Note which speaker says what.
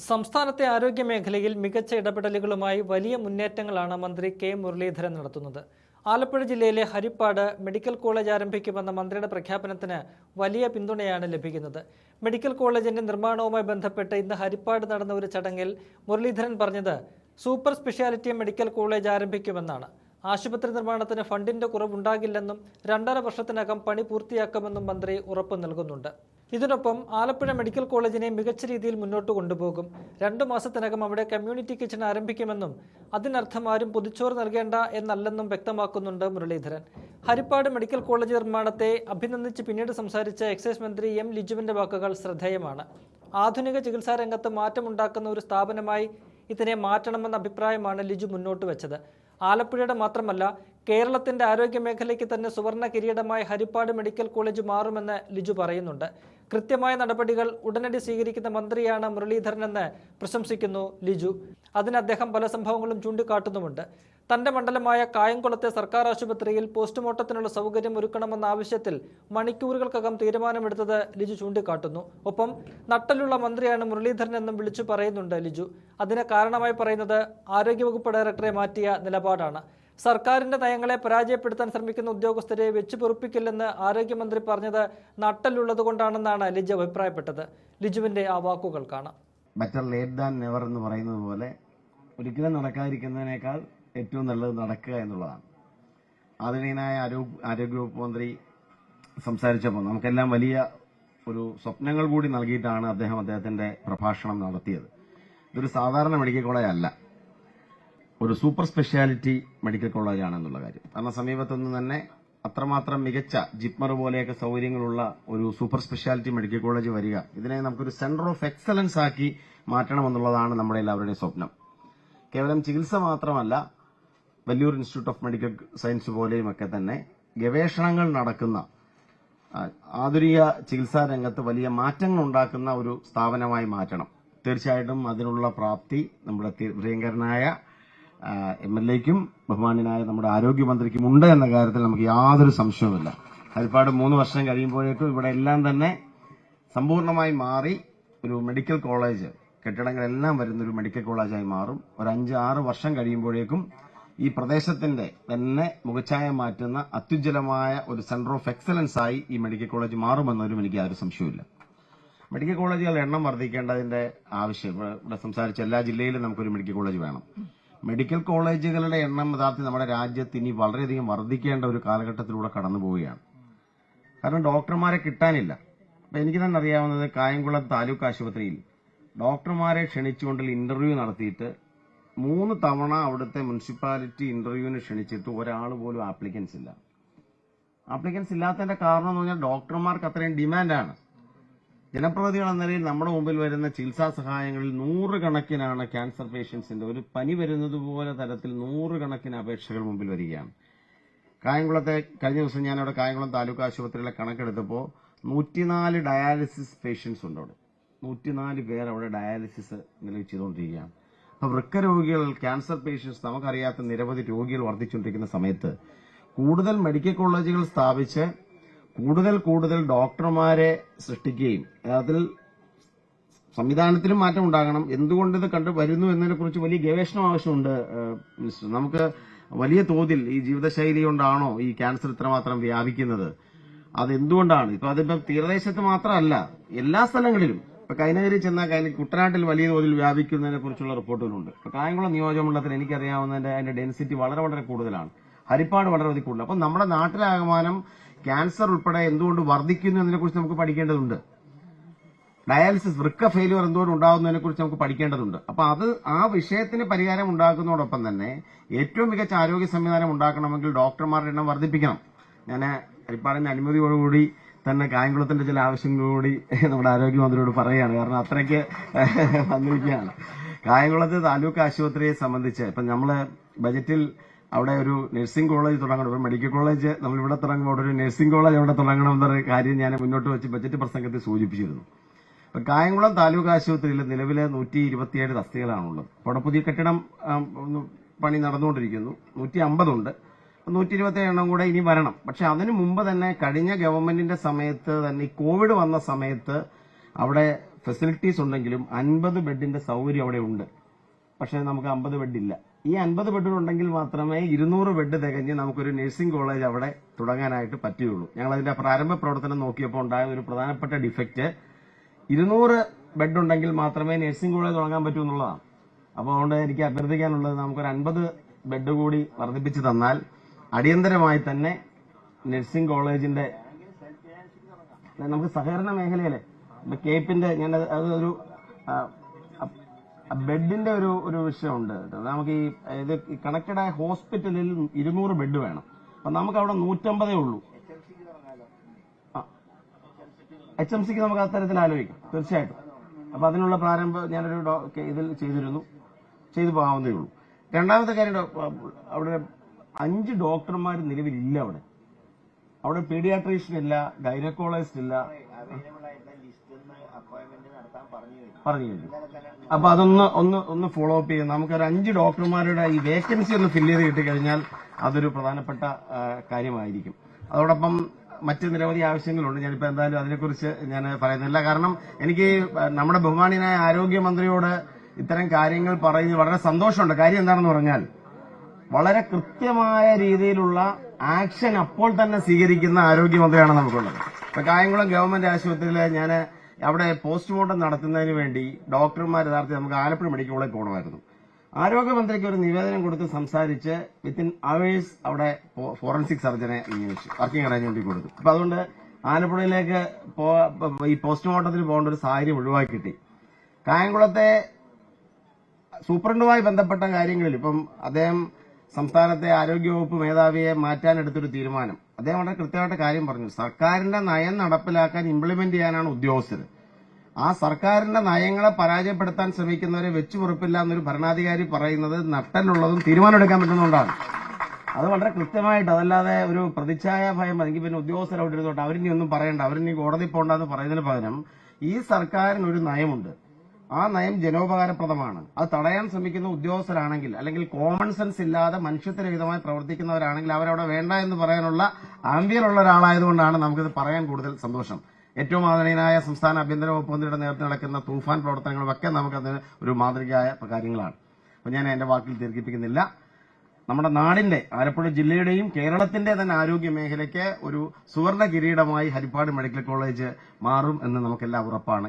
Speaker 1: സംസ്ഥാനത്തെ ആരോഗ്യ മേഖലയിൽ മികച്ച ഇടപെടലുകളുമായി വലിയ മുന്നേറ്റങ്ങളാണ് മന്ത്രി കെ മുരളീധരൻ നടത്തുന്നത്. ആലപ്പുഴ ജില്ലയിലെ ഹരിപ്പാട് മെഡിക്കൽ കോളേജ് ആരംഭിക്കുമെന്ന മന്ത്രിയുടെ പ്രഖ്യാപനത്തിന് വലിയ പിന്തുണയാണ് ലഭിക്കുന്നത്. മെഡിക്കൽ കോളേജിന്റെ നിർമ്മാണവുമായി ബന്ധപ്പെട്ട് ഇന്ന് ഹരിപ്പാട് നടന്ന ഒരു ചടങ്ങിൽ മുരളീധരൻ പറഞ്ഞത് സൂപ്പർ സ്പെഷ്യാലിറ്റി മെഡിക്കൽ കോളേജ് ആരംഭിക്കുമെന്നാണ്. ആശുപത്രി നിർമ്മാണത്തിന് ഫണ്ടിന്റെ കുറവുണ്ടാകില്ലെന്നും 2.5 വർഷത്തിനകം പണി പൂർത്തിയാക്കുമെന്നും മന്ത്രി ഉറപ്പു നൽകുന്നുണ്ട്. ഇതിനൊപ്പം ആലപ്പുഴ മെഡിക്കൽ കോളേജിനെ മികച്ച രീതിയിൽ മുന്നോട്ട് കൊണ്ടുപോകും. 2 മാസത്തിനകം അവിടെ കമ്മ്യൂണിറ്റി കിച്ചൺ ആരംഭിക്കുമെന്നും അതിനർത്ഥം ആരും പൊതിച്ചോറ് നൽകേണ്ട എന്നല്ലെന്നും വ്യക്തമാക്കുന്നുണ്ട് മുരളീധരൻ. ഹരിപ്പാട് മെഡിക്കൽ കോളേജ് നിർമ്മാണത്തെ അഭിനന്ദിച്ച് പിന്നീട് സംസാരിച്ച എക്സൈസ് മന്ത്രി എം ലിജുവിന്റെ വാക്കുകൾ ശ്രദ്ധേയമാണ്. ആധുനിക ചികിത്സാ രംഗത്ത് മാറ്റമുണ്ടാക്കുന്ന ഒരു സ്ഥാപനമായി ഇതിനെ മാറ്റണമെന്ന അഭിപ്രായമാണ് ലിജു മുന്നോട്ട് വെച്ചത്. ആലപ്പുഴയുടെ മാത്രമല്ല കേരളത്തിന്റെ ആരോഗ്യ മേഖലയ്ക്ക് തന്നെ സുവർണ കിരീടമായി ഹരിപ്പാട് മെഡിക്കൽ കോളേജ് മാറുമെന്ന് ലിജു പറയുന്നുണ്ട്. കൃത്യമായ നടപടികൾ ഉടനടി സ്വീകരിക്കുന്ന മന്ത്രിയാണ് മുരളീധരനെന്ന് പ്രശംസിക്കുന്നു ലിജു. അതിന് അദ്ദേഹം പല സംഭവങ്ങളും ചൂണ്ടിക്കാട്ടുന്നുമുണ്ട്. തന്റെ മണ്ഡലമായ കായംകുളത്തെ സർക്കാർ ആശുപത്രിയിൽ പോസ്റ്റ്മോർട്ടത്തിനുള്ള സൗകര്യം ഒരുക്കണമെന്ന ആവശ്യത്തിൽ മണിക്കൂറുകൾക്കകം തീരുമാനമെടുത്തത് ലിജു ചൂണ്ടിക്കാട്ടുന്നു. ഒപ്പം നട്ടലുള്ള മന്ത്രിയാണ് മുരളീധരൻ എന്നും വിളിച്ചു പറയുന്നുണ്ട് ലിജു. അതിന് കാരണമായി പറയുന്നത് ആരോഗ്യവകുപ്പ് ഡയറക്ടറെ മാറ്റിയ നിലപാടാണ്. സർക്കാരിന്റെ നയങ്ങളെ പരാജയപ്പെടുത്താൻ ശ്രമിക്കുന്ന ഉദ്യോഗസ്ഥരെ വെച്ചു പൊറുപ്പിക്കില്ലെന്ന് ആരോഗ്യമന്ത്രി പറഞ്ഞത് നട്ടലുള്ളത് കൊണ്ടാണെന്നാണ് ലിജു അഭിപ്രായപ്പെട്ടത്. ലിജുവിന്റെ ആ വാക്കുകൾ കാണാം.
Speaker 2: ബെറ്റർ ലേറ്റ് ദാൻ നെവർ എന്ന് പറയുന്നത് പോലെ ഒരിക്കലും നടക്കാതിരിക്കുന്നതിനേക്കാൾ ഏറ്റവും നല്ലത് നടക്കുക എന്നുള്ളതാണ്. ആദരണീയനായ ആരോഗ്യവകുപ്പ് മന്ത്രി സംസാരിച്ചപ്പോൾ നമുക്കെല്ലാം വലിയ ഒരു സ്വപ്നങ്ങൾ കൂടി നൽകിയിട്ടാണ് അദ്ദേഹത്തിന്റെ പ്രഭാഷണം നടത്തിയത്. ഇതൊരു സാധാരണ മെഡിക്കൽ കോളേജ് അല്ല, ഒരു സൂപ്പർ സ്പെഷ്യാലിറ്റി മെഡിക്കൽ കോളേജാണെന്നുള്ള കാര്യം. കാരണം സമീപത്തൊന്നും തന്നെ അത്രമാത്രം മികച്ച ജിപ്മർ പോലെയൊക്കെ സൗകര്യങ്ങളുള്ള ഒരു സൂപ്പർ സ്പെഷ്യാലിറ്റി മെഡിക്കൽ കോളേജ് വരിക, ഇതിനെ നമുക്കൊരു സെന്റർ ഓഫ് എക്സലൻസ് ആക്കി മാറ്റണമെന്നുള്ളതാണ് നമ്മുടെ എല്ലാവരുടെയും സ്വപ്നം. കേവലം ചികിത്സ മാത്രമല്ല, വലിയൊരു ഇൻസ്റ്റിറ്റ്യൂട്ട് ഓഫ് മെഡിക്കൽ സയൻസ് പോലെയും ഒക്കെ തന്നെ ഗവേഷണങ്ങൾ നടക്കുന്ന, ആധുനിക ചികിത്സാ രംഗത്ത് വലിയ മാറ്റങ്ങൾ ഉണ്ടാക്കുന്ന ഒരു സ്ഥാപനമായി മാറ്റണം. തീർച്ചയായിട്ടും അതിനുള്ള പ്രാപ്തി നമ്മുടെ പ്രിയങ്കരനായ MLA-ക്കും ബഹുമാന്യനായ നമ്മുടെ ആരോഗ്യമന്ത്രിക്കും ഉണ്ട് എന്ന കാര്യത്തിൽ നമുക്ക് യാതൊരു സംശയവുമില്ല. ഹരിപ്പാട് 3 വർഷം കഴിയുമ്പോഴേക്കും ഇവിടെ എല്ലാം തന്നെ സമ്പൂർണ്ണമായി മാറി ഒരു മെഡിക്കൽ കോളേജ്, കെട്ടിടങ്ങളെല്ലാം വരുന്നൊരു മെഡിക്കൽ കോളേജായി മാറും. ഒരു 5-6 വർഷം കഴിയുമ്പോഴേക്കും ഈ പ്രദേശത്തിന്റെ തന്നെ മുഖച്ഛായ മാറ്റുന്ന അത്യുജ്വലമായ ഒരു സെന്റർ ഓഫ് എക്സലൻസ് ആയി ഈ മെഡിക്കൽ കോളേജ് മാറുമെന്നതിലും എനിക്ക് യാതൊരു സംശയവുമില്ല. മെഡിക്കൽ കോളേജുകളുടെ എണ്ണം വർദ്ധിക്കേണ്ടതിന്റെ ആവശ്യം, ഇവിടെ സംസാരിച്ച എല്ലാ ജില്ലയിലും നമുക്കൊരു മെഡിക്കൽ കോളേജ് വേണം. മെഡിക്കൽ കോളേജുകളുടെ എണ്ണം യഥാർത്ഥത്തിൽ നമ്മുടെ രാജ്യത്ത് ഇനി വളരെയധികം വർദ്ധിക്കേണ്ട ഒരു കാലഘട്ടത്തിലൂടെ കടന്നു പോവുകയാണ്. കാരണം ഡോക്ടർമാരെ കിട്ടാനില്ല. അപ്പൊ എനിക്ക് തന്നെ അറിയാവുന്നത്, കായംകുളം താലൂക്ക് ആശുപത്രിയിൽ ഡോക്ടർമാരെ ക്ഷണിച്ചുകൊണ്ടുള്ള ഇന്റർവ്യൂ നടത്തിയിട്ട് 3 തവണ അവിടുത്തെ മുനിസിപ്പാലിറ്റി ഇന്റർവ്യൂവിന് ക്ഷണിച്ചിട്ട് ഒരാൾ പോലും ആപ്ലിക്കൻസ് ഇല്ല. ആപ്ലിക്കൻസ് ഇല്ലാത്തതിന്റെ കാരണം എന്ന് പറഞ്ഞാൽ ഡോക്ടർമാർക്ക് അത്രയും ഡിമാൻഡാണ്. ജനപ്രതിനിധികൾ എന്ന നിലയിൽ നമ്മുടെ മുമ്പിൽ വരുന്ന ചികിത്സാ സഹായങ്ങളിൽ 100 കണക്കിനാണ് ക്യാൻസർ പേഷ്യൻസിന്റെ, ഒരു പനി വരുന്നത് പോലെ തരത്തിൽ 100 കണക്കിന് അപേക്ഷകൾ മുമ്പിൽ വരികയാണ്. കായംകുളത്തെ കഴിഞ്ഞ ദിവസം ഞാനവിടെ കായംകുളം താലൂക്ക് ആശുപത്രിയിലെ കണക്കെടുത്തപ്പോൾ 104 ഡയാലിസിസ് പേഷ്യൻസ് ഉണ്ട് അവിടെ. 104 പേർ അവിടെ ഡയാലിസിസ് നിലവിൽ ചെയ്തുകൊണ്ടിരിക്കുകയാണ്. അപ്പൊ വൃക്ക രോഗികൾ, ക്യാൻസർ പേഷ്യൻസ്, നമുക്കറിയാത്ത നിരവധി രോഗികൾ വർദ്ധിച്ചുകൊണ്ടിരിക്കുന്ന സമയത്ത് കൂടുതൽ മെഡിക്കൽ കോളേജുകൾ സ്ഥാപിച്ച് കൂടുതൽ ഡോക്ടർമാരെ സൃഷ്ടിക്കുകയും അതിൽ സംവിധാനത്തിലും മാറ്റം ഉണ്ടാകണം. എന്തുകൊണ്ട് ഇത് കണ്ടുവരുന്നു എന്നതിനെ കുറിച്ച് വലിയ ഗവേഷണം ആവശ്യമുണ്ട് മിനിസ്റ്റർ. നമുക്ക് വലിയ തോതിൽ ഈ ജീവിതശൈലി കൊണ്ടാണോ ഈ ക്യാൻസർ ഇത്രമാത്രം വ്യാപിക്കുന്നത്? അതെന്തുകൊണ്ടാണ്? അതിപ്പം തീരദേശത്ത് മാത്രമല്ല, എല്ലാ സ്ഥലങ്ങളിലും. ഇപ്പൊ കൈനഗരി ചെന്നാൽ കുട്ടനാട്ടിൽ വലിയ തോതിൽ വ്യാപിക്കുന്നതിനെ കുറിച്ചുള്ള റിപ്പോർട്ടുകളുണ്ട്. ഇപ്പൊ കായംകുളം നിയോജകമണ്ഡലത്തിൽ എനിക്കറിയാവുന്നതിന്റെ അതിന്റെ ഡെൻസിറ്റി വളരെ കൂടുതലാണ്. ഹരിപ്പാട് വളരെ കൂടുതൽ. അപ്പൊ നമ്മുടെ നാട്ടിലാകമാനം ക്യാൻസർ ഉൾപ്പെടെ എന്തുകൊണ്ട് വർദ്ധിക്കുന്നു എന്നതിനെക്കുറിച്ച് നമുക്ക് പഠിക്കേണ്ടതുണ്ട്. ഡയാലിസിസ്, വൃക്ക ഫെയിലിയർ എന്തുകൊണ്ട് ഉണ്ടാകുന്നതിനെ കുറിച്ച് നമുക്ക് പഠിക്കേണ്ടതുണ്ട്. അപ്പൊ ആ വിഷയത്തിന് പരിഹാരം ഉണ്ടാക്കുന്നതോടൊപ്പം തന്നെ ഏറ്റവും മികച്ച ആരോഗ്യ സംവിധാനം ഉണ്ടാക്കണമെങ്കിൽ ഡോക്ടർമാരുടെ എണ്ണം വർദ്ധിപ്പിക്കണം. ഞാൻ ഹരിപ്പാടിന്റെ അനുമതിയോടുകൂടി തന്നെ കായംകുളത്തിന്റെ ചില ആവശ്യങ്ങളോടുകൂടി നമ്മുടെ ആരോഗ്യമന്ത്രിയോട് പറയുകയാണ്. കാരണം അത്രയ്ക്ക് വന്നിരിക്കുകയാണ്. കായംകുളത്ത് താലൂക്ക് ആശുപത്രിയെ സംബന്ധിച്ച് ഇപ്പം നമ്മള് ബജറ്റിൽ അവിടെ ഒരു നഴ്സിംഗ് കോളേജ് തുടങ്ങണം. ഒരു മെഡിക്കൽ കോളേജ് നമ്മൾ ഇവിടെ തുടങ്ങുമ്പോൾ ഒരു നഴ്സിംഗ് കോളേജ് അവിടെ തുടങ്ങണം എന്നൊരു കാര്യം ഞാൻ മുന്നോട്ട് വെച്ച് ബജറ്റ് പ്രസംഗത്തിൽ സൂചിപ്പിച്ചിരുന്നു. ഇപ്പൊ കായംകുളം താലൂക്ക് ആശുപത്രിയിൽ നിലവിലെ 127 തസ്തികകളാണുള്ളത്. അവിടെ പുതിയ കെട്ടിടം പണി നടന്നുകൊണ്ടിരിക്കുന്നു. 150 ഉണ്ട്. 127 എണ്ണം കൂടെ ഇനി വരണം. പക്ഷെ അതിനു മുമ്പ് തന്നെ കഴിഞ്ഞ ഗവൺമെന്റിന്റെ സമയത്ത് തന്നെ ഈ കോവിഡ് വന്ന സമയത്ത് അവിടെ ഫെസിലിറ്റീസ് ഉണ്ടെങ്കിലും 50 ബെഡിന്റെ സൗകര്യം അവിടെ ഉണ്ട്. പക്ഷേ നമുക്ക് 50 ബെഡില്ല. ഈ 50 ബെഡുകളുണ്ടെങ്കിൽ മാത്രമേ 200 ബെഡ് തികഞ്ഞ് നമുക്കൊരു നഴ്സിംഗ് കോളേജ് അവിടെ തുടങ്ങാനായിട്ട് പറ്റുകയുള്ളൂ. ഞങ്ങൾ അതിന്റെ പ്രാരംഭ പ്രവർത്തനം നോക്കിയപ്പോൾ ഉണ്ടായ ഒരു പ്രധാനപ്പെട്ട ഡിഫക്റ്റ് 200 ബെഡ് ഉണ്ടെങ്കിൽ മാത്രമേ നഴ്സിംഗ് കോളേജ് തുടങ്ങാൻ പറ്റൂ എന്നുള്ളതാണ്. അപ്പോൾ അതുകൊണ്ട് എനിക്ക് അഭ്യർത്ഥിക്കാനുള്ളത് നമുക്കൊരു 50 ബെഡ് കൂടി വർദ്ധിപ്പിച്ച് തന്നാൽ അടിയന്തരമായി തന്നെ നഴ്സിംഗ് കോളേജിന്റെ നമുക്ക് സഹകരണ മേഖലയിലെ കേപ്പിന്റെ ഞാൻ അത് ഒരു ബെഡിന്റെ ഒരു വിഷയമുണ്ട്. നമുക്ക് ഈ ഇത് കണക്റ്റഡ് ആയ ഹോസ്പിറ്റലിൽ 200 ബെഡ് വേണം. അപ്പൊ നമുക്ക് അവിടെ 150 ഉള്ളൂ. HMCക്ക് നമുക്ക് അത്തരത്തിൽ ആലോചിക്കാം തീർച്ചയായിട്ടും. അപ്പൊ അതിനുള്ള പ്രാരംഭം ഞാനൊരു ഇതിൽ ചെയ്തു പോകാവുന്നതേ ഉള്ളൂ. രണ്ടാമത്തെ കാര്യം, അവിടെ 5 ഡോക്ടർമാർ നിലവിലില്ല. അവിടെ പീഡിയാട്രീഷ്യൻ ഇല്ല, ഗൈനക്കോളജിസ്റ്റ് ഇല്ല, പറഞ്ഞു കഴിഞ്ഞു. അപ്പൊ അതൊന്ന് ഫോളോ അപ്പ് ചെയ്യാം. നമുക്കൊരു 5 ഡോക്ടർമാരുടെ ഈ വേക്കൻസി ഒന്ന് ഫില്ല് ചെയ്ത് കിട്ടിക്കഴിഞ്ഞാൽ അതൊരു പ്രധാനപ്പെട്ട കാര്യമായിരിക്കും. അതോടൊപ്പം മറ്റ് നിരവധി ആവശ്യങ്ങളുണ്ട്. ഞാനിപ്പോ എന്തായാലും അതിനെക്കുറിച്ച് ഞാൻ പറയുന്നില്ല. കാരണം എനിക്ക് നമ്മുടെ ബഹുമാന്യനായ ആരോഗ്യമന്ത്രിയോട് ഇത്തരം കാര്യങ്ങൾ പറയുന്നത് വളരെ സന്തോഷമുണ്ട്. കാര്യം എന്താണെന്ന് പറഞ്ഞാൽ വളരെ കൃത്യമായ രീതിയിലുള്ള ആക്ഷൻ അപ്പോൾ തന്നെ സ്വീകരിക്കുന്ന ആരോഗ്യമന്ത്രിയാണ് നമുക്കുള്ളത്. ഇപ്പൊ കായംകുളം ഗവൺമെന്റ് ആശുപത്രിയിൽ ഞാൻ അവിടെ പോസ്റ്റ്മോർട്ടം നടത്തുന്നതിന് വേണ്ടി ഡോക്ടർമാർ യഥാർത്ഥത്തിൽ നമുക്ക് ആലപ്പുഴ മെഡിക്കൽ കോളേജിൽ പോകണമായിരുന്നു. ആരോഗ്യമന്ത്രിക്ക് ഒരു നിവേദനം കൊടുത്ത് സംസാരിച്ച് വിത്തിൻ അവേഴ്സ് അവിടെ ഫോറൻസിക് സർജനെ നിയമിച്ചു, വർക്കിംഗ് അറേഞ്ച്മെന്റ് കൊടുത്തു. അപ്പൊ അതുകൊണ്ട് ആലപ്പുഴയിലേക്ക് ഈ പോസ്റ്റ്മോർട്ടത്തിന് പോകേണ്ട ഒരു സാഹചര്യം ഒഴിവാക്കി കിട്ടി. കായംകുളത്തെ സൂപ്രണ്ടുമായി ബന്ധപ്പെട്ട കാര്യങ്ങളിൽ ഇപ്പം അദ്ദേഹം സംസ്ഥാനത്തെ ആരോഗ്യവകുപ്പ് മേധാവിയെ മാറ്റാനെടുത്തൊരു തീരുമാനം, അദ്ദേഹം വളരെ കൃത്യമായിട്ട് കാര്യം പറഞ്ഞു. സർക്കാരിന്റെ നയം നടപ്പിലാക്കാൻ ഇംപ്ലിമെന്റ് ചെയ്യാനാണ് ഉദ്യോഗസ്ഥർ. ആ സർക്കാരിന്റെ നയങ്ങളെ പരാജയപ്പെടുത്താൻ ശ്രമിക്കുന്നവരെ വെച്ചുപുറപ്പില്ല എന്നൊരു ഭരണാധികാരി പറയുന്നത് നട്ടലുള്ളതും തീരുമാനമെടുക്കാൻ പറ്റുന്നതുകൊണ്ടാണ്. അത് വളരെ കൃത്യമായിട്ട്, അതല്ലാതെ ഒരു പ്രതിച്ഛായ ഭയം എനിക്ക് പിന്നെ ഉദ്യോഗസ്ഥരവിടെ ഇരുന്നോട്ടെ അവരിനി ഒന്നും പറയണ്ട, അവരിനി കോടതി പോകണ്ടെന്ന് പറയുന്നതിന് പകരം ഈ സർക്കാരിന് ഒരു നയമുണ്ട്. ആ നയം ജനോപകാരപ്രദമാണ്. അത് തടയാൻ ശ്രമിക്കുന്ന ഉദ്യോഗസ്ഥരാണെങ്കിൽ, അല്ലെങ്കിൽ കോമൺ സെൻസ് ഇല്ലാതെ മനുഷ്യത്വരഹിതമായി പ്രവർത്തിക്കുന്നവരാണെങ്കിൽ അവരവിടെ വേണ്ട എന്ന് പറയാനുള്ള ആംബിയറുള്ള ഒരാളായതുകൊണ്ടാണ് നമുക്കിത് പറയാൻ കൂടുതൽ സന്തോഷം. ഏറ്റവും ആദരണീയനായ സംസ്ഥാന ആഭ്യന്തര വകുപ്പ് മന്ത്രിയുടെ നേതൃത്വത്തിൽ നടക്കുന്ന തൂഫാൻ പ്രവർത്തനങ്ങളുമൊക്കെ നമുക്കതിന് ഒരു മാതൃകയായ കാര്യങ്ങളാണ്. അപ്പൊ ഞാൻ എന്റെ വാക്കിൽ ദീർഘിപ്പിക്കുന്നില്ല. നമ്മുടെ നാടിന്റെ, ആലപ്പുഴ ജില്ലയുടെയും കേരളത്തിന്റെ തന്നെ ആരോഗ്യ മേഖലയ്ക്ക് ഒരു സുവർണ കിരീടമായി ഹരിപ്പാട് മെഡിക്കൽ കോളേജ് മാറും എന്ന് നമുക്കെല്ലാം ഉറപ്പാണ്.